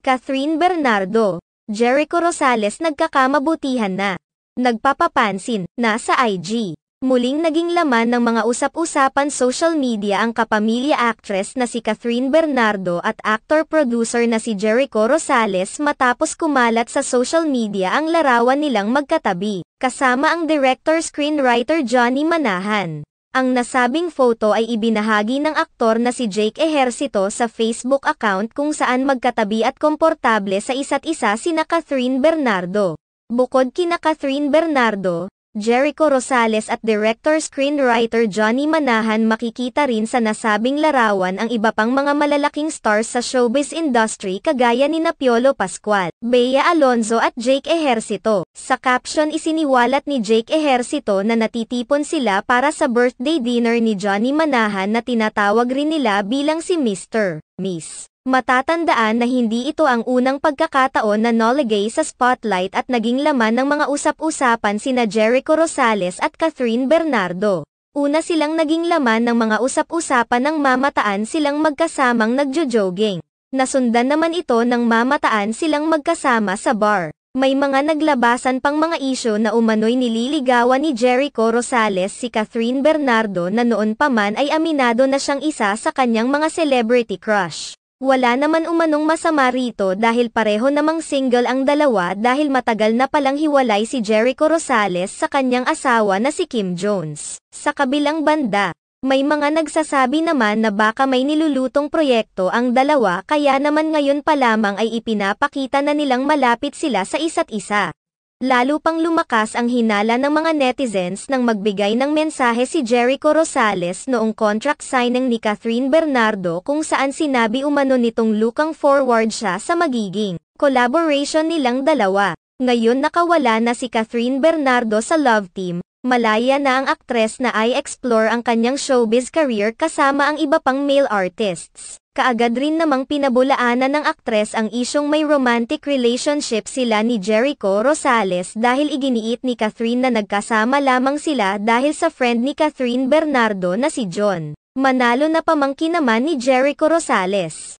Catherine Bernardo, Jericho Rosales nagkakamabutihan na. Nagpapapansin na sa IG. Muling naging laman ng mga usap-usapan social media ang kapamilya actress na si Catherine Bernardo at actor-producer na si Jericho Rosales matapos kumalat sa social media ang larawan nilang magkatabi, kasama ang director-screenwriter Johnny Manahan. Ang nasabing photo ay ibinahagi ng aktor na si Jake Ejercito sa Facebook account kung saan magkatabi at komportable sa isa't isa sina Catherine Bernardo. Bukod kina Catherine Bernardo, Jericho Rosales at director-screenwriter Johnny Manahan, makikita rin sa nasabing larawan ang iba pang mga malalaking stars sa showbiz industry kagaya ni Piolo Pascual, Bea Alonzo at Jake Ejercito. Sa caption isiniwalat ni Jake Ejercito na natitipon sila para sa birthday dinner ni Johnny Manahan na tinatawag rin nila bilang si Mr. Miss. Matatandaan na hindi ito ang unang pagkakataon na nalagay sa spotlight at naging laman ng mga usap-usapan sina Jericho Rosales at Catherine Bernardo. Una silang naging laman ng mga usap-usapan ng mamataan silang magkasamang nagjo-jogging. Nasundan naman ito ng mamataan silang magkasama sa bar. May mga naglabasan pang mga isyu na umano'y nililigawan ni Jericho Rosales si Catherine Bernardo na noon pa man ay aminado na siyang isa sa kanyang mga celebrity crush. Wala naman umanong masama rito dahil pareho namang single ang dalawa dahil matagal na palang hiwalay si Jericho Rosales sa kanyang asawa na si Kim Jones. Sa kabilang banda, may mga nagsasabi naman na baka may nilulutong proyekto ang dalawa kaya naman ngayon pa lamang ay ipinapakita na nilang malapit sila sa isa't isa. Lalo pang lumakas ang hinala ng mga netizens nang magbigay ng mensahe si Jericho Rosales noong contract signing ni Catherine Bernardo kung saan sinabi umano nitong looking forward siya sa magiging collaboration nilang dalawa. Ngayon nakawala na si Catherine Bernardo sa love team, malaya na ang aktres na ay explore ang kanyang showbiz career kasama ang iba pang male artists. Kaagad rin namang pinabulaanan ng aktres ang isyong may romantic relationship sila ni Jericho Rosales dahil iginiit ni Catherine na nagkasama lamang sila dahil sa friend ni Catherine Bernardo na si John Manalo na pamangkin naman ni Jericho Rosales.